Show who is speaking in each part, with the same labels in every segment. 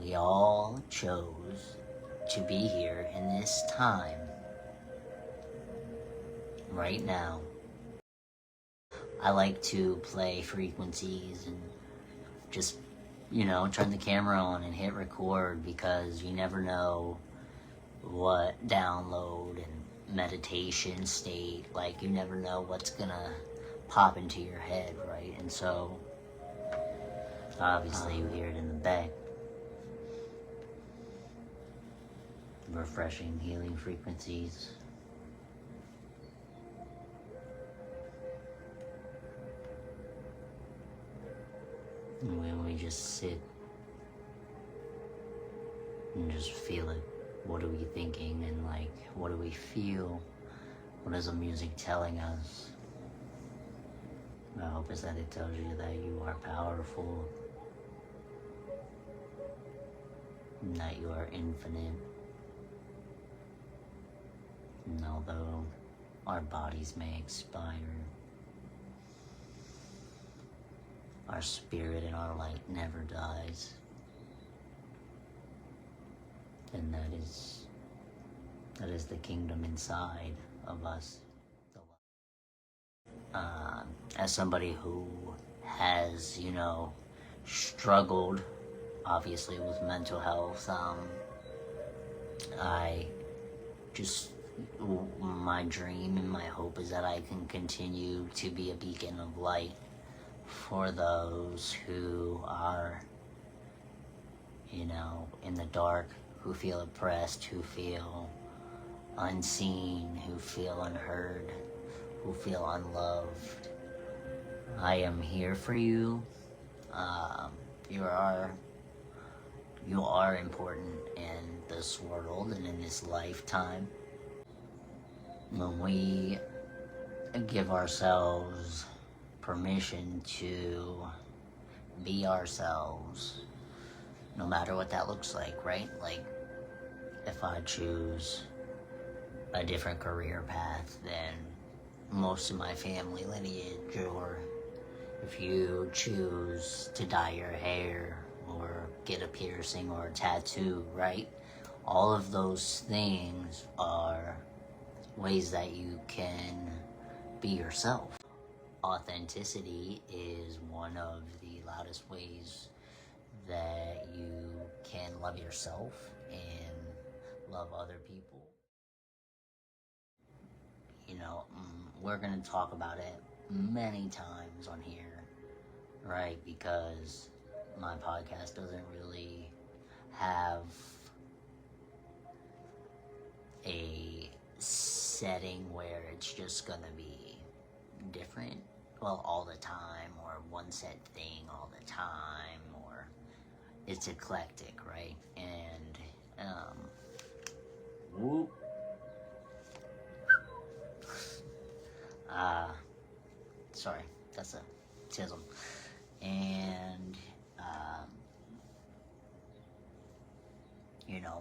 Speaker 1: We all chose to be here in this time, right now. I like to play frequencies and just, turn the camera on and hit record because you never know what download and meditation state, like you never know what's gonna pop into your head, right? And so, obviously, we hear it in the back. Refreshing, healing frequencies. And when we just sit and just feel it, what are we thinking and what do we feel? What is the music telling us? I hope is that it tells you that you are powerful, and that you are infinite. And although our bodies may expire, our spirit and our light never dies. And that is the kingdom inside of us. As somebody who has, struggled, obviously, with mental health, my dream and my hope is that I can continue to be a beacon of light for those who are, in the dark, who feel oppressed, who feel unseen, who feel unheard, who feel unloved. I am here for you. You are important in this world and in this lifetime. When we give ourselves permission to be ourselves, no matter what that looks like, right? Like, if I choose a different career path than most of my family lineage, or if you choose to dye your hair or get a piercing or a tattoo, right? All of those things are ways that you can be yourself. Authenticity is one of the loudest ways that you can love yourself and love other people. We're going to talk about it many times on here, right? Because my podcast doesn't really have a setting where it's just going to be different, all the time, or one set thing all the time, or it's eclectic, right? And, sorry, that's a tism. And,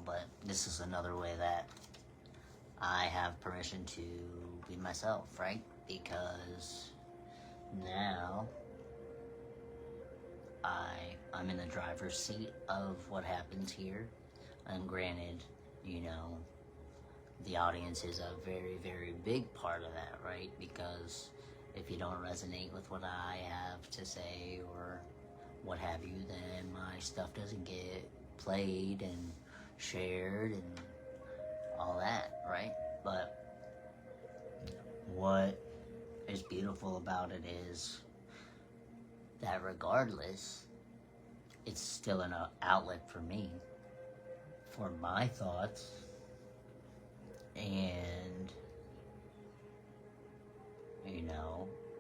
Speaker 1: but this is another way that I have permission to be myself, right? Because now I'm in the driver's seat of what happens here. And granted, the audience is a very, very big part of that, right? Because if you don't resonate with what I have to say or what have you, then my stuff doesn't get played and shared and all that, right? But what is beautiful about it is that regardless, it's still an outlet for me, for my thoughts. And,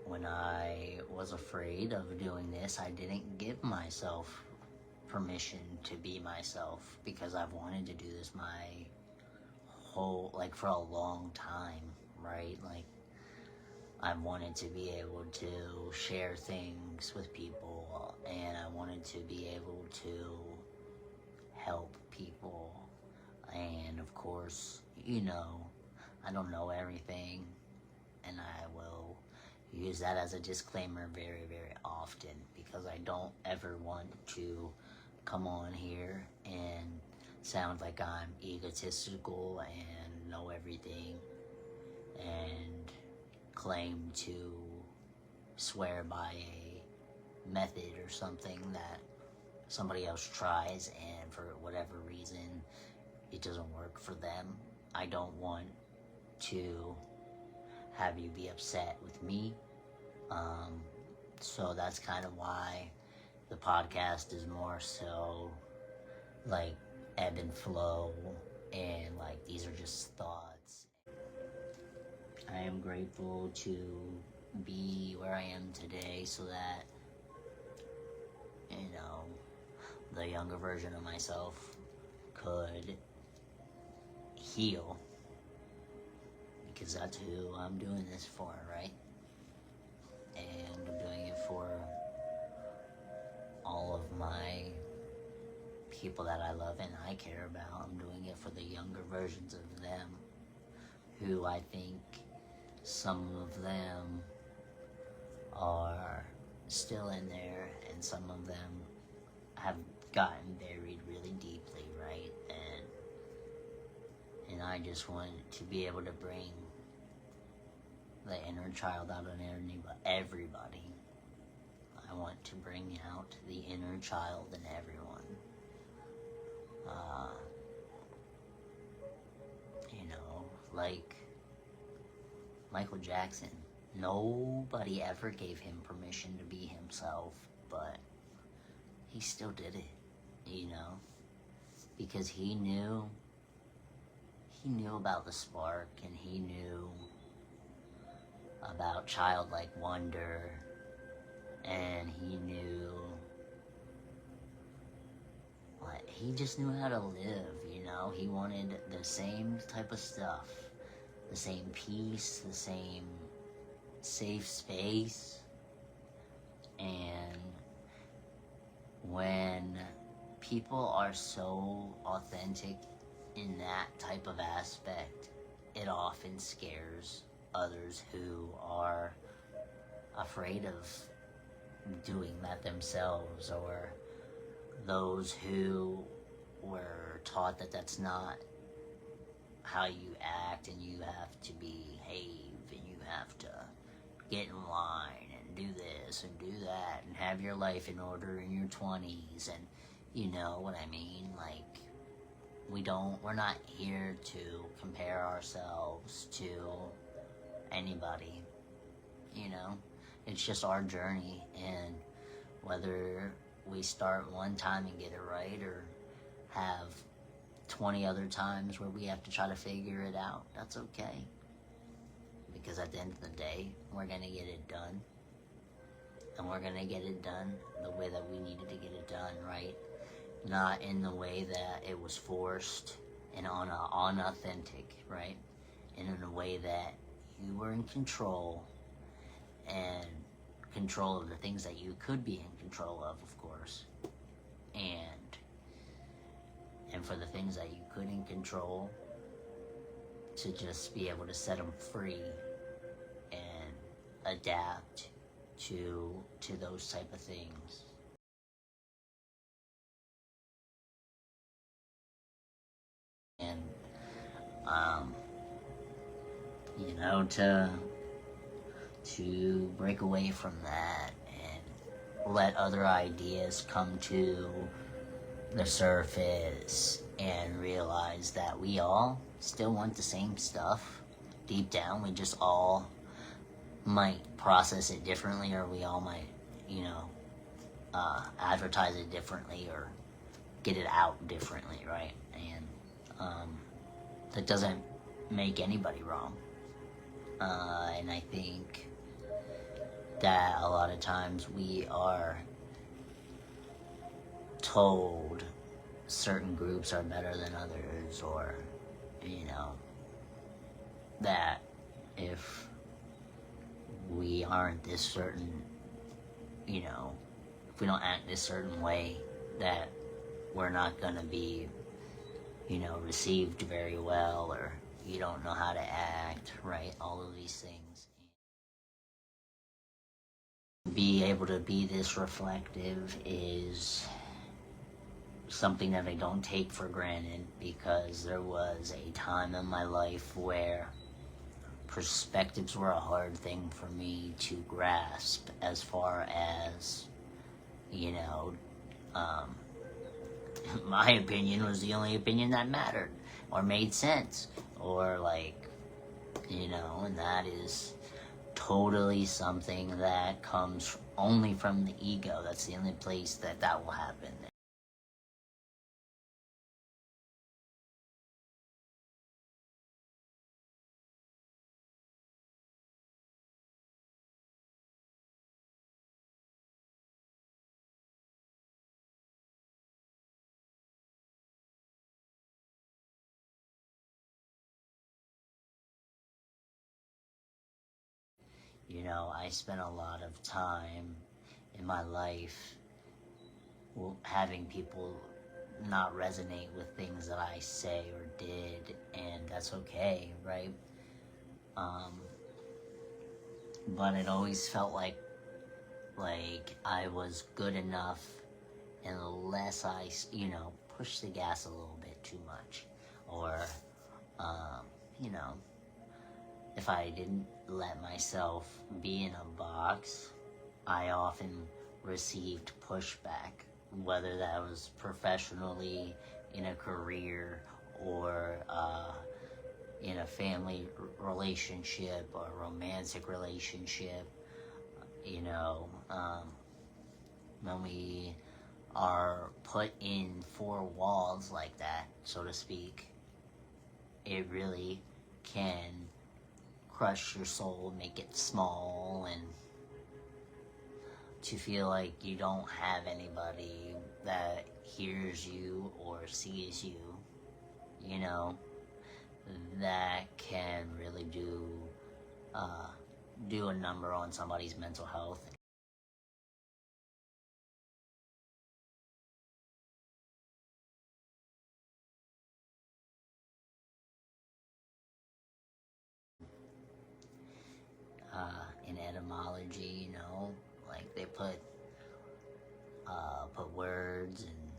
Speaker 1: when I was afraid of doing this, I didn't give myself permission to be myself, because I've wanted to do this my whole, for a long time, right? I wanted to be able to share things with people, and I wanted to be able to help people. And of course, I don't know everything, and I will use that as a disclaimer very, very often, because I don't ever want to come on here and sound like I'm egotistical and know everything and claim to swear by a method or something that somebody else tries and for whatever reason it doesn't work for them. I don't want to have you be upset with me. So that's kind of why the podcast is more so like ebb and flow, and like these are just thoughts. I am grateful to be where I am today so that, the younger version of myself could heal, because that's who I'm doing this for, right? And I'm doing it for all of my people that I love and I care about. I'm doing it for the younger versions of them, who I think some of them are still in there and some of them have gotten buried really deeply, right? And I just want to be able to bring the inner child out of everybody. I want to bring out the inner child in everyone. Like Michael Jackson, nobody ever gave him permission to be himself, but he still did it, because he knew about the spark, and he knew about childlike wonder, and he just knew how to live, He wanted the same type of stuff, the same peace, the same safe space. And when people are so authentic in that type of aspect, it often scares others who are afraid of doing that themselves, or those who were taught that that's not how you act, and you have to behave, and you have to get in line and do this and do that and have your life in order in your 20s, and you know what I mean? Like, we're not here to compare ourselves to anybody, It's just our journey, and whether we start one time and get it right, or have 20 other times where we have to try to figure it out, that's okay. Because at the end of the day, we're going to get it done. And we're going to get it done the way that we needed to get it done, right? Not in the way that it was forced and unauthentic, right? And in a way that you were in control, and control of the things that you could be in control of course. And for the things that you couldn't control, to just be able to set them free and adapt to those type of things. And to break away from that and let other ideas come to the surface, and realize that we all still want the same stuff deep down. We just all might process it differently, or we all might, advertise it differently, or get it out differently, right? And that doesn't make anybody wrong. And I think that a lot of times we are told certain groups are better than others, or that if we aren't this certain, if we don't act this certain way, that we're not gonna be received very well, or you don't know how to act right, all of these things. Be able to be this reflective is something that I don't take for granted, because there was a time in my life where perspectives were a hard thing for me to grasp, as far as, you know, my opinion was the only opinion that mattered or made sense, or like, and that is totally something that comes only from the ego. That's the only place that will happen. I spent a lot of time in my life having people not resonate with things that I say or did, and that's okay, right? But it always felt like I was good enough unless I, push the gas a little bit too much, or um, you know, if I didn't let myself be in a box, I often received pushback, whether that was professionally, in a career, or in a family relationship or romantic relationship. When we are put in four walls like that, so to speak, it really can crush your soul, make it small, and to feel like you don't have anybody that hears you or sees you, that can really do a number on somebody's mental health. In etymology, like they put words and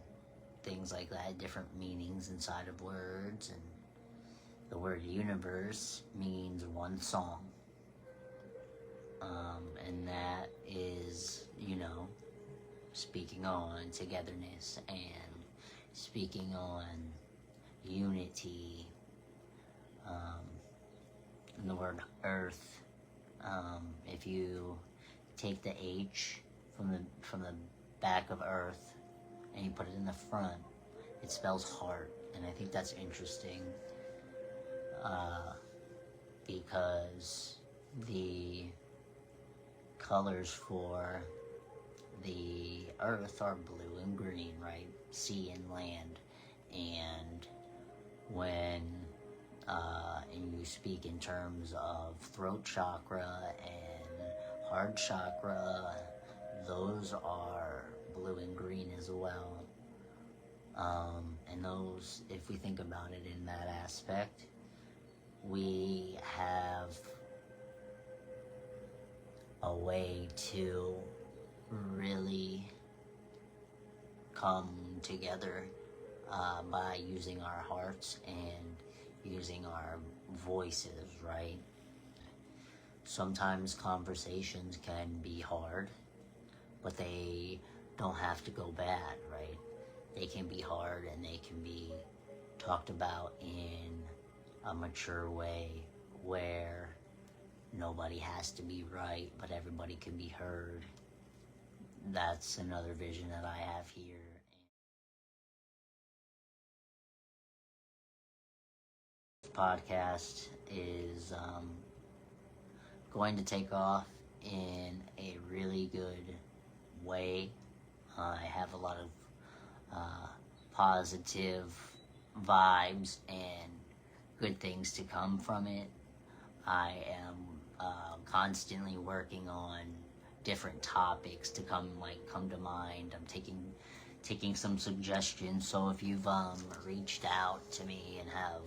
Speaker 1: things like that, different meanings inside of words, and the word universe means one song. And that is, speaking on togetherness and speaking on unity. And the word earth, if you take the H from the back of earth and you put it in the front, it spells heart. And I think that's interesting, because the colors for the earth are blue and green, right? Sea and land. And when and you speak in terms of throat chakra and heart chakra, those are blue and green as well. And those, if we think about it in that aspect, we have a way to really come together by using our hearts and using our voices, right? Sometimes conversations can be hard, but they don't have to go bad, right? They can be hard and they can be talked about in a mature way where nobody has to be right, but everybody can be heard. That's another vision that I have here. This podcast is going to take off in a really good way. I have a lot of positive vibes and good things to come from it. I am constantly working on different topics to come to mind. I'm taking some suggestions. So if you've reached out to me and have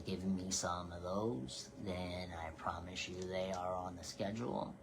Speaker 1: given me some of those, then I promise you they are on the schedule.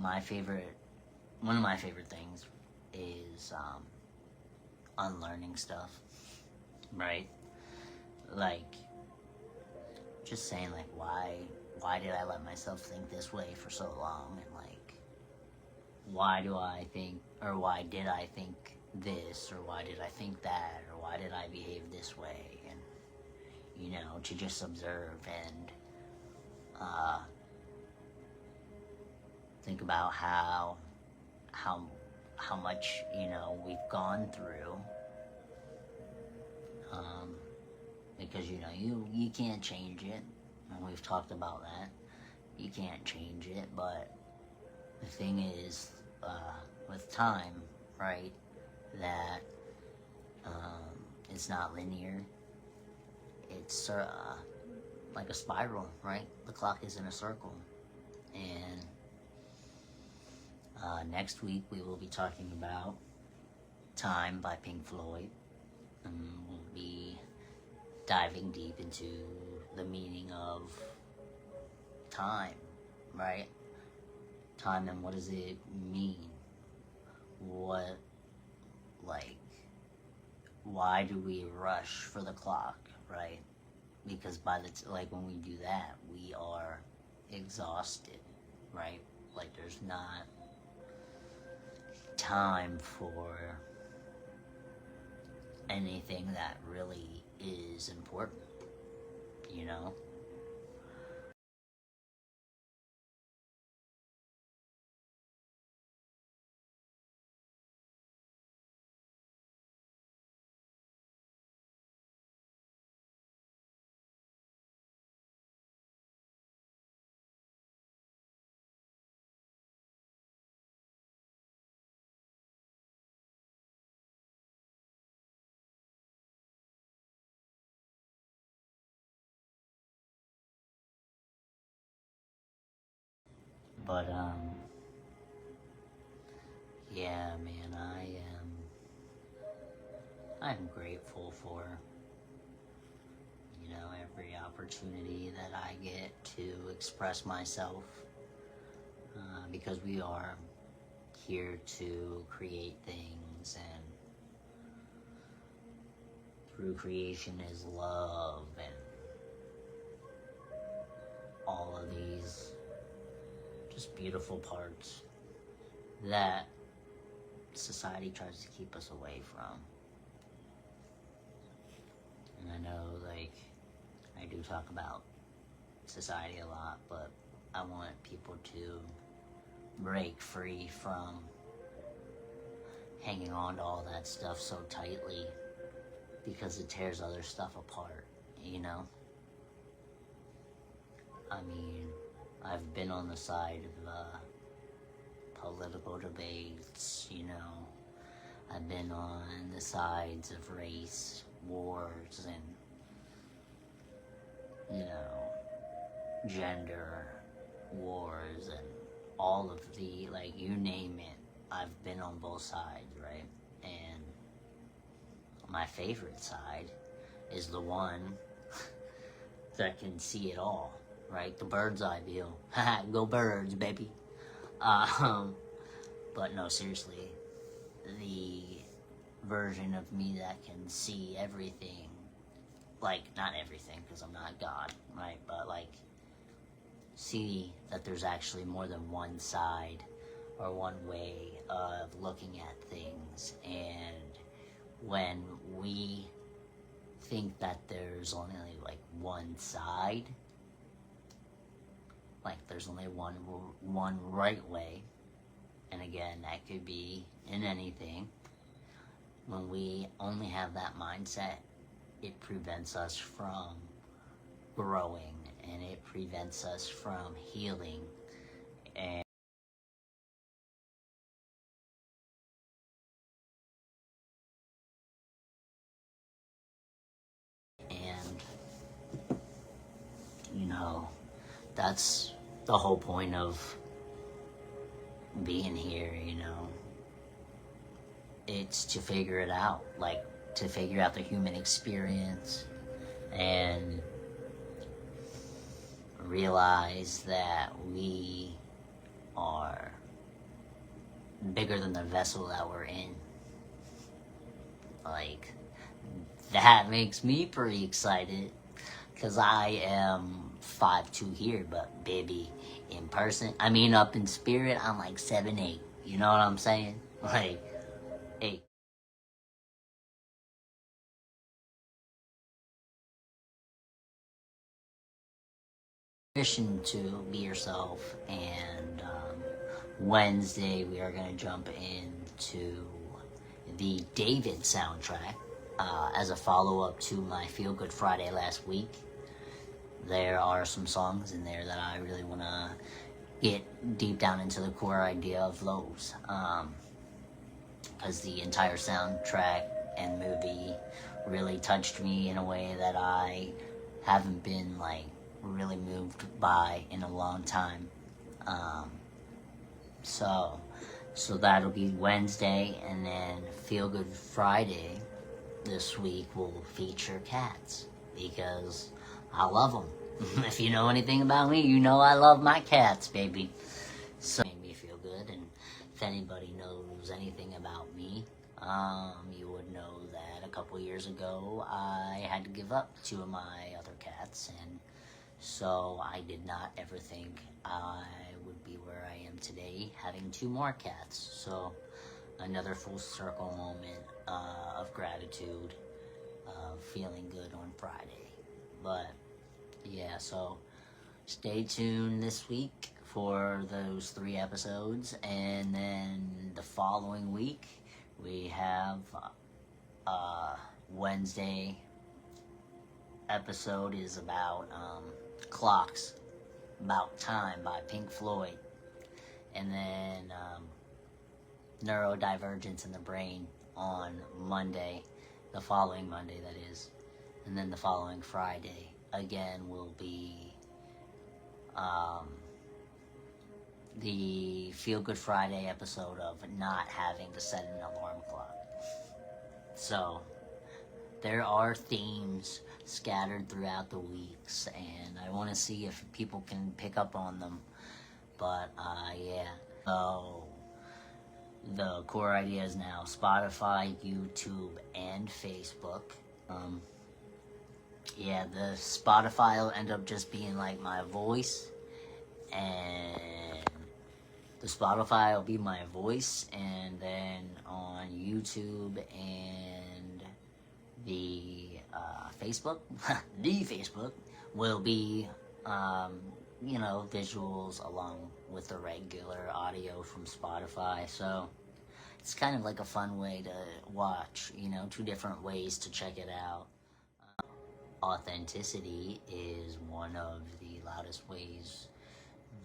Speaker 1: one of my favorite things is unlearning stuff, right? Like, just saying, like, why did I let myself think this way for so long? And, like, why did I think this, or why did I think that, or why did I behave this way? And, to just observe and think about how much, we've gone through. Because, you can't change it. And we've talked about that. You can't change it, but the thing is, with time, right, that it's not linear. It's like a spiral, right? The clock is in a circle. And next week we will be talking about Time by Pink Floyd. And we'll be diving deep into the meaning of time, right? Time, and what does it mean? Why do we rush for the clock, right? Because when we do that, we are exhausted, right? Like, there's not time for anything that really is important, But, yeah, man, I'm grateful for, every opportunity that I get to express myself, because we are here to create things, and through creation is love, and all of these just beautiful parts that society tries to keep us away from. And I know, I do talk about society a lot, but I want people to break free from hanging on to all that stuff so tightly, because it tears other stuff apart, I mean, I've been on the side of political debates, I've been on the sides of race wars and, gender wars and all of the, you name it, I've been on both sides, right? And my favorite side is the one that can see it all, right? The bird's eye view. Go birds, baby. But no, seriously, the version of me that can see everything, not everything, because I'm not God, right? But, see that there's actually more than one side or one way of looking at things. And when we think that there's only, one side, there's only one right way, and again, that could be in anything. When we only have that mindset, it prevents us from growing, and it prevents us from healing, and that's the whole point of being here, It's to figure it out, to figure out the human experience and realize that we are bigger than the vessel that we're in. Like, that makes me pretty excited, because I am 5'2" here, but baby, in person, I mean up in spirit, I'm like 7'8". You know what I'm saying? Like, hey. Permission to be yourself, and Wednesday we are going to jump into the David soundtrack as a follow-up to my Feel Good Friday last week. There are some songs in there that I really want to get deep down into the core idea of those, because the entire soundtrack and movie really touched me in a way that I haven't been like really moved by in a long time. So that'll be Wednesday, and then Feel Good Friday this week will feature cats, because I love them. If you know anything about me, you know I love my cats, baby. So it made me feel good, and if anybody knows anything about me, you would know that a couple years ago I had to give up 2 of my other cats, and so I did not ever think I would be where I am today, having 2 more cats. So another full circle moment of gratitude, of feeling good on Friday. But yeah, so stay tuned this week for those 3 episodes, and then the following week we have Wednesday episode is about Clocks, About Time by Pink Floyd, and then Neurodivergence in the Brain on Monday, the following Monday that is, and then the following Friday again will be the Feel Good Friday episode of not having to set an alarm clock. So there are themes scattered throughout the weeks, and I want to see if people can pick up on them. But yeah, so the core idea is now Spotify, YouTube, and Facebook. Yeah, the Spotify will end up just being like my voice, and the Spotify will be my voice, and then on YouTube and the Facebook, the Facebook will be, visuals along with the regular audio from Spotify. So it's kind of like a fun way to watch, 2 different ways to check it out. Authenticity is one of the loudest ways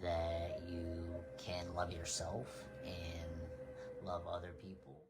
Speaker 1: that you can love yourself and love other people.